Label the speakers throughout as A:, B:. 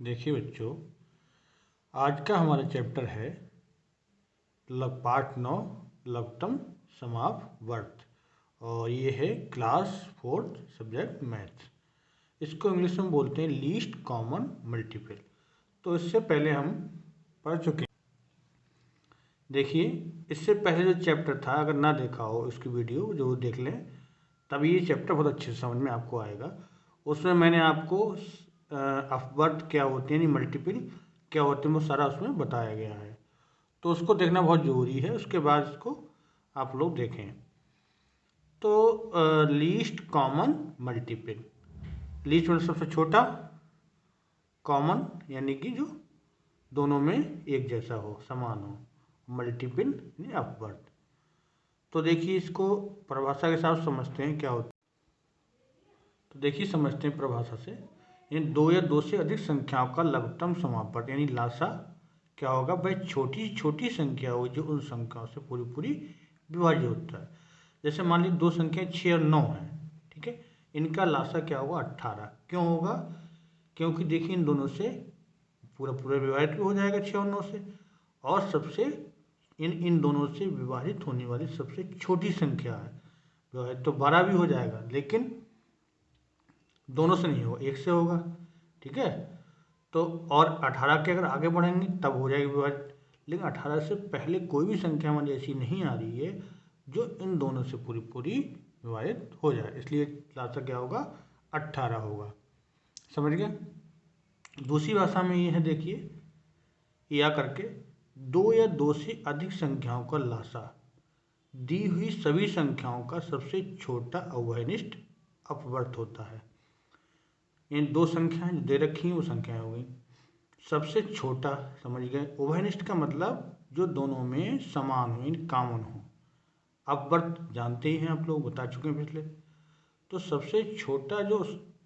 A: देखिए बच्चों, आज का हमारा चैप्टर है पार्ट 9 लघुत्तम समापवर्त और ये है क्लास 4 सब्जेक्ट मैथ्स। इसको इंग्लिश में बोलते हैं लीस्ट कॉमन मल्टीपल। तो इससे पहले हम पढ़ चुके हैं। देखिए, इससे पहले जो चैप्टर था, अगर ना देखा हो इसकी वीडियो जो देख लें, तभी ये चैप्टर बहुत अच्छे से समझ में आपको आएगा। उसमें मैंने आपको अपवर्त क्या होते हैं, यानी मल्टीपल क्या होते हैं, वो सारा उसमें बताया गया है। तो उसको देखना बहुत ज़रूरी है, उसके बाद इसको आप लोग देखें। तो लीस्ट कॉमन मल्टीपल, लीस्ट मतलब सबसे छोटा, कॉमन यानी कि जो दोनों में एक जैसा हो, समान हो, मल्टीपल यानी अपवर्त। तो देखिए, इसको परिभाषा के साथ समझते हैं क्या होता है। तो देखिए, समझते हैं परिभाषा से। इन दो या दो से अधिक संख्याओं का लघुत्तम समापवर्त यानी लासा क्या होगा भाई, छोटी छोटी संख्या हो जो उन संख्याओं से पूरी पूरी विभाज्य होता है। जैसे मान लीजिए दो संख्याएं 6 और 9 हैं, ठीक है। इनका लासा क्या होगा, 18। क्यों होगा? क्योंकि देखिए, इन दोनों से पूरा पूरा विभाजित भी हो जाएगा 6 और 9 से, और सबसे इन दोनों से विभाजित होने वाली सबसे छोटी संख्या है विभाजित तो 12 भी हो जाएगा, लेकिन दोनों से नहीं होगा, एक से होगा, ठीक है। तो और 18 के अगर आगे बढ़ेंगे तब हो जाएगी विभाजित, लेकिन 18 से पहले कोई भी संख्या हमारी ऐसी नहीं आ रही है जो इन दोनों से पूरी पूरी विभाजित हो जाए, इसलिए लासा क्या होगा, 18 होगा। समझ गया? दूसरी भाषा में ये है, देखिए या करके, दो या दो से अधिक संख्याओं का लासा दी हुई सभी संख्याओं का सबसे छोटा अवयनिष्ठ अपवर्त होता है। इन दो संख्याएं जो दे रखी हैं वो संख्याएं हो गई। सबसे छोटा, समझ गए? उभयनिष्ठ का मतलब जो दोनों में समान हो, इन कॉमन हो। अपवर्त जानते ही हैं आप लोग, बता चुके हैं पिछले। तो सबसे छोटा जो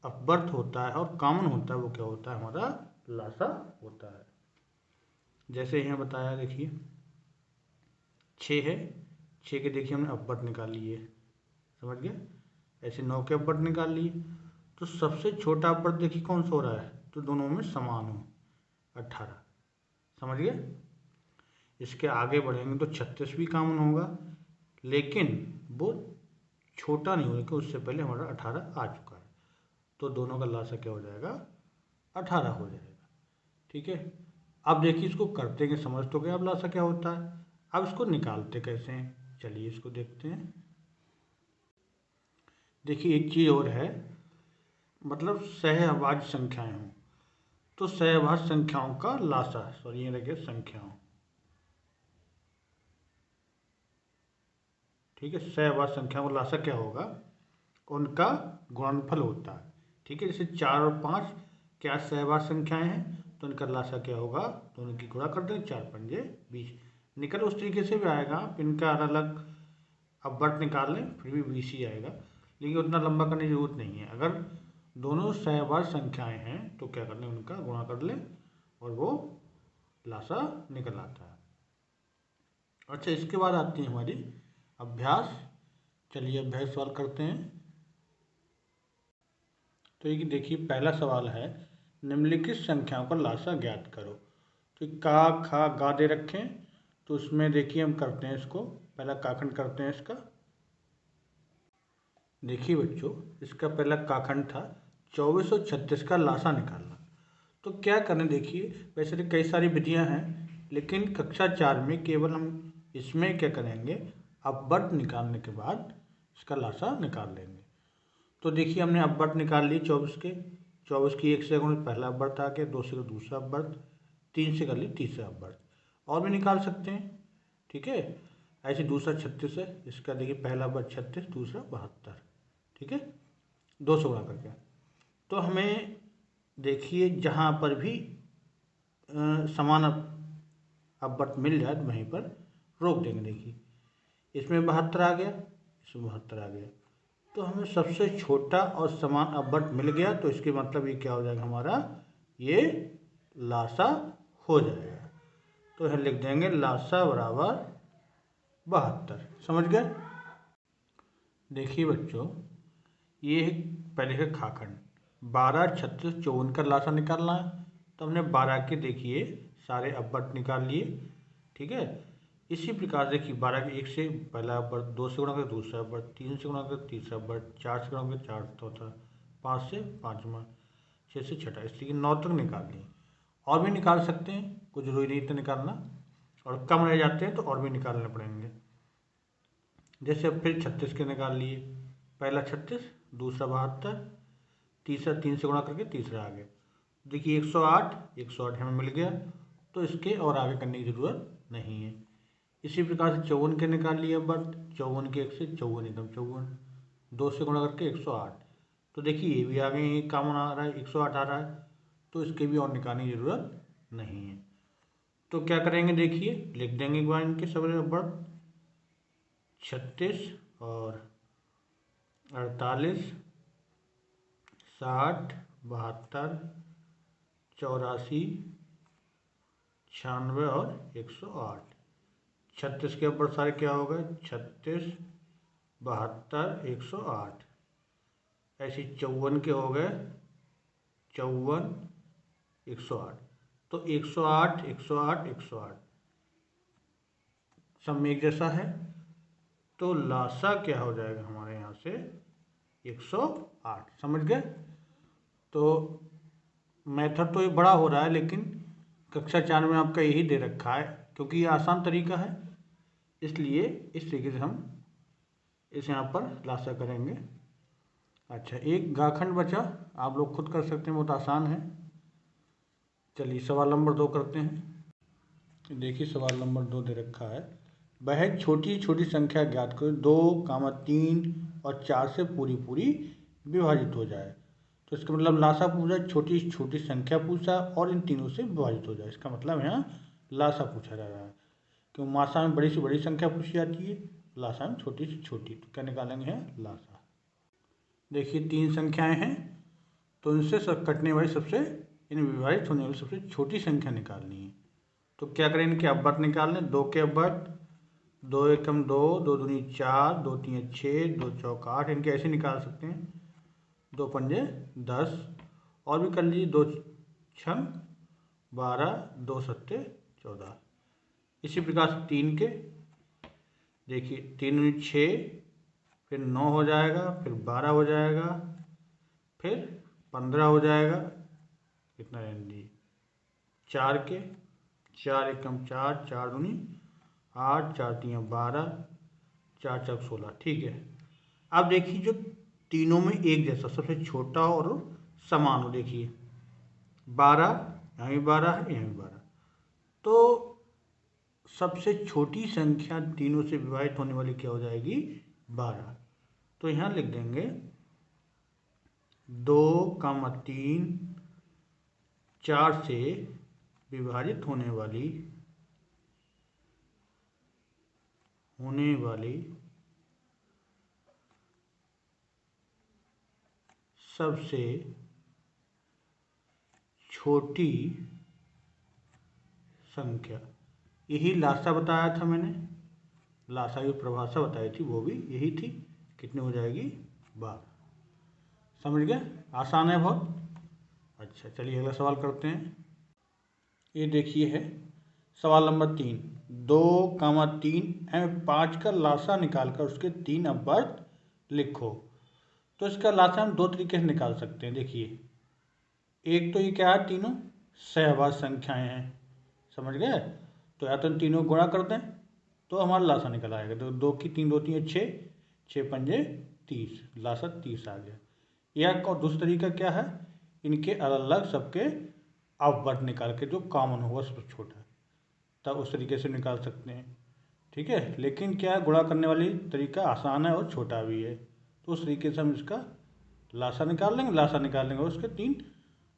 A: अपवर्त होता है और कॉमन होता है वो क्या होता है, हमारा लासा होता है। जैसे यहाँ बताया, देखिए 6 है, 6 के देखिए हमने अपवर्त निकाल लिए, समझ गए। ऐसे 9 के अपवर्त निकाल लिए। तो सबसे छोटा अपवर्त देखिए कौन सा हो रहा है, तो दोनों में समान हो, 18। समझ गए? इसके आगे बढ़ेंगे तो 36 भी कॉमन होगा, लेकिन वो छोटा नहीं होगा, उससे पहले हमारा 18 आ चुका है। तो दोनों का लासा क्या हो जाएगा, 18 हो जाएगा, ठीक है। अब देखिए, इसको करते हैं, समझ तो गए अब लासा क्या होता है। अब इसको निकालते कैसे हैं, चलिए इसको देखते हैं। देखिए, एक चीज़ और है, मतलब सहअभाज्य संख्याएं हों तो सहअभाज्य संख्याओं का लासा, सॉरी ये रखे संख्याओं, ठीक है। सहअभाज्य संख्याओं का लासा क्या होगा, उनका गुणनफल होता है, ठीक है। जैसे 4 और 5 क्या सहअभाज्य संख्याएं हैं, तो इनका लासा क्या होगा, दोनों की गुणा कर दें, 4 पंजे 20 निकल। उस तरीके से भी आएगा, आप इनका अलग अलग अपवर्त निकाल लें फिर भी 20 ही आएगा, लेकिन उतना लंबा करने की जरूरत नहीं है। अगर दोनों सहअभाज्य संख्याएं हैं तो क्या कर लें, उनका गुणा कर लें और वो लासा निकल आता है। अच्छा, इसके बाद आती है हमारी अभ्यास। चलिए अभ्यास सवाल करते हैं। तो ये देखिए, पहला सवाल है, निम्नलिखित संख्याओं का लासा ज्ञात करो। तो का खा गा दे रखे हैं, तो उसमें देखिए हम करते हैं इसको, पहला काखंड करते हैं इसका। देखिए बच्चों, इसका पहला काखंड था 2436 का लासा निकालना। तो क्या करें, देखिए वैसे तो कई सारी विधियां हैं, लेकिन कक्षा 4 में केवल हम इसमें क्या करेंगे, अपवर्त निकालने के बाद इसका लासा निकाल लेंगे। तो देखिए, हमने अपवर्त निकाल लिए 24 के, 24 की 1 से गुणा पहला अपवर्त आ गया, 2 से दूसरा अपवर्त, 3 से कर लिए तीसरा अपवर्त, और भी निकाल सकते हैं, ठीक है। ऐसे दूसरा 36 है, इसका देखिए पहला अपवर्त 36, दूसरा 72, ठीक है, 2 से गुणा करके। तो हमें देखिए जहाँ पर भी समान अपवर्त मिल जाए तो वहीं पर रोक देंगे। देखिए इसमें 72 आ गया, इसमें 72 आ गया, तो हमें सबसे छोटा और समान अपवर्त मिल गया, तो इसके मतलब ये क्या हो जाएगा, हमारा ये लासा हो जाएगा। तो यहाँ लिख देंगे लासा बराबर 72। समझ गए? देखिए बच्चों, ये पहले है खाखंड, 12, 36, 54 का लासा निकालना है। तो हमने 12 के देखिए सारे अववर्त निकाल लिए, ठीक है। इसी प्रकार देखिए 12 के 1 से पहला अववर्त, 2 से गुणा कर दूसरा अववर्त, 3 से गुणा कर तीसरा अववर्त, 4 से गुणा कर 4 चौथा, 5 से पाँचवा, 6 से छठा, इस तरीके 9 तक निकाल लिए। और भी निकाल सकते हैं, कुछ जरूरी नहीं तो निकालना, और कम रह जाते हैं तो और भी निकालने पड़ेंगे। जैसे अब फिर 36 के निकाल लिए, पहला 36, दूसरा 72, तीसरा 3 से गुणा करके तीसरा आ गया। देखिए 108 हमें मिल गया, तो इसके और आगे करने की ज़रूरत नहीं है। इसी प्रकार से 54 के निकाल लिए बट 54 के 1 से 54 एकदम 54, 2 से गुणा करके 108। तो देखिए ये भी आगे ही कॉमन आ रहा है, 108 आ रहा है, तो इसके भी और निकालने की ज़रूरत नहीं है। तो क्या करेंगे देखिए, लिख देंगे एक बार इनके सब बढ़ 36 और 48, 60, 72, 84, 96 और 108। 36 के ऊपर सारे क्या हो गए, 36, 72, 108। ऐसे 54 के हो गए 54, 108। तो 108, 108, 108 सब में एक जैसा है, तो लासा क्या हो जाएगा हमारे यहाँ से 108। समझ गए। तो मेथड तो ये बड़ा हो रहा है, लेकिन कक्षा 4 में आपका यही दे रखा है, क्योंकि ये आसान तरीका है, इसलिए इस तरीके से हम इस यहाँ पर लासा करेंगे। अच्छा, एक गाखंड बचा, आप लोग खुद कर सकते हैं, बहुत आसान है। चलिए सवाल नंबर 2 करते हैं। देखिए सवाल नंबर 2 दे रखा है, वह छोटी छोटी संख्या ज्ञात करो 2, 3 और 4 से पूरी पूरी विभाजित हो जाए। तो इसका मतलब लासा पूछा, छोटी छोटी संख्या पूछा और इन तीनों से विभाजित हो जाए। इसका मतलब यहाँ लासा पूछा जा रहा है, क्यों मासा में बड़ी से बड़ी संख्या पूछी जाती है, लासा में छोटी से छोटी। तो क्या निकालेंगे हैं लासा। देखिए 3 संख्याएं हैं, तो इनसे सब कटने वाली सबसे, इन विभाजित होने वाली सबसे छोटी संख्या निकालनी है। तो क्या करें, इनके अववर्त निकाल लें। 2 के अववर्त, 2 एकम 2, 2 दूनी 4, 2 तीन 6, 2 चौक 8, इनके ऐसे निकाल सकते हैं। 2 पंजे 10, और भी कर लीजिए, 2 छंग 12, 2 सत्ते 14। इसी प्रकार से 3 के देखिए, 3 दूनी 6, फिर 9 हो जाएगा, फिर 12 हो जाएगा, फिर 15 हो जाएगा, कितना रहने दीजिए 4 के, 4 एकम 4, 4 दूनी 8, 4 तीन 12, 4 चौक 16। ठीक है। अब देखिए जो तीनों में एक जैसा सबसे छोटा और समान हो, देखिए 12, यहाँ भी 12 है, यहाँ भी 12, तो सबसे छोटी संख्या तीनों से विभाजित होने वाली क्या हो जाएगी 12। तो यहाँ लिख देंगे 2, 3, 4 से विभाजित होने वाली सबसे छोटी संख्या, यही लासा बताया था मैंने, लासा की परिभाषा बताई थी, वो भी यही थी। कितनी हो जाएगी 12। समझ गए, आसान है बहुत। अच्छा चलिए अगला सवाल करते हैं। ये देखिए है सवाल नंबर 3, 2, 3 एवं 5 का लासा निकालकर उसके 3 अववर्त लिखो। तो इसका लासा हम 2 तरीके से निकाल सकते हैं। देखिए एक तो ये क्या है, तीनों सहवास संख्याएं हैं, समझ गए। तो या तो इन तीनों गुणा कर दें तो हमारा लासा निकल आएगा। तो 2 की 3, 2 3 6, 6 पंजे 30, लासा 30 आ गया। या और दूसरा तरीका क्या है, इनके अलग अलग सबके अववर्त निकाल के जो कॉमन होगा सबसे छोटा, तब उस तरीके से निकाल सकते हैं। ठीक है, लेकिन क्या है, गुणा करने वाली तरीका आसान है और छोटा भी है, तो उस तरीके से हम इसका लासा निकाल लेंगे। लासा निकाल लेंगे और उसके 3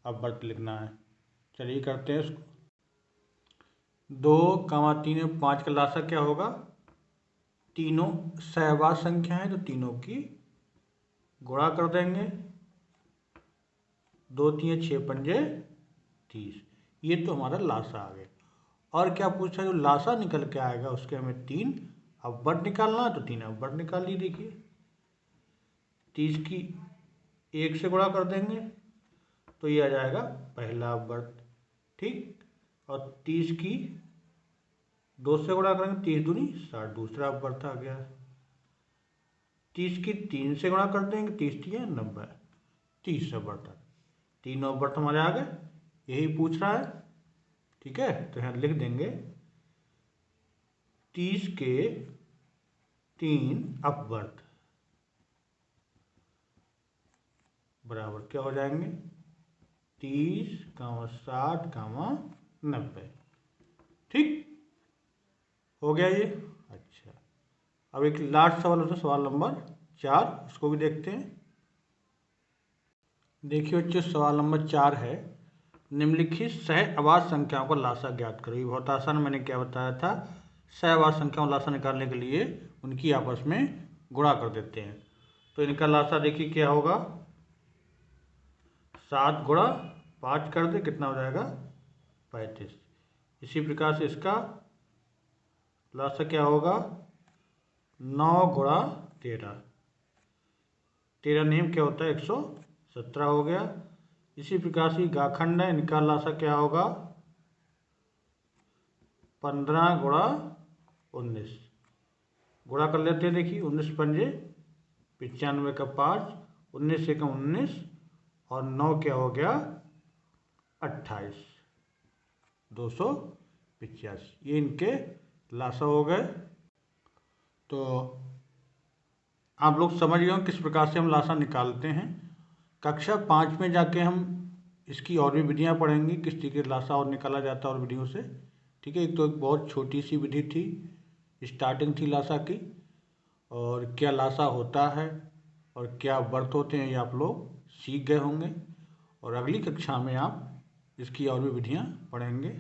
A: अववर्त लिखना है। चलिए करते हैं इसको। 2, 3 और 5 का लासा क्या होगा, तीनों सहवास संख्या है तो तीनों की गुणा कर देंगे। 2 3 6 पंजे 30, ये तो हमारा लासा आ गया। और क्या पूछा, जो लासा निकल के आएगा उसके हमें 3 अववर्त निकालना है, तो 3 अववर्त निकाल ली। देखिए 30 की 1 से गुणा कर देंगे तो ये आ जाएगा पहला अववर्त, ठीक। और 30 की 2 से गुणा करेंगे, 30 दूनी 60, दूसरा अपवर्त आ गया। 30 की 3 से गुणा कर देंगे, 30 3 90, 30 अपवर्त, 3 अपवर्त हमारे आ गए, यही पूछ रहा है। ठीक है, तो यहाँ लिख देंगे 30 के 3 अपवर्त बराबर क्या हो जाएंगे, 30, 60, 90। ठीक हो गया ये। अच्छा, अब एक लास्ट सवाल होता है, सवाल नंबर 4, उसको भी देखते हैं। देखिए बच्चों, सवाल नंबर 4 है, निम्नलिखित सह अवाच्य संख्याओं का लासा ज्ञात करो। ये बहुत आसान, मैंने क्या बताया था, सह अवाच्य संख्याओं का लासा निकालने के लिए उनकी आपस में गुणा कर देते हैं। तो इनका लासा देखिए क्या होगा, 7 गुणा 5 कर दे, कितना हो जाएगा 35। इसी प्रकार से इसका लासा क्या होगा, 9 गुणा 13, 13 नियम क्या होता है 117 हो गया। इसी प्रकार से गाखंड है, इनका लासा क्या होगा, 15 गुणा 19, गुणा कर लेते हैं। देखिए 19 पंजे 95 का 5, 19 से कम 19, और 9 क्या हो गया 28, 285। ये इनके लासा हो गए। तो आप लोग समझ गए हो किस प्रकार से हम लासा निकालते हैं। कक्षा 5 में जाके हम इसकी और भी विधियाँ पढ़ेंगे, किस तरीके से लासा और निकाला जाता है और विधियों से। ठीक है, एक तो एक बहुत छोटी सी विधि थी, स्टार्टिंग थी लासा की, और क्या लासा होता है और क्या व्रत होते हैं ये आप लोग सीख गए होंगे। और अगली कक्षा में आप इसकी और भी विधियाँ पढ़ेंगे,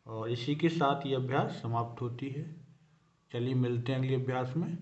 A: और इसी के साथ ये अभ्यास समाप्त होती है। चलिए मिलते हैं अगले अभ्यास में।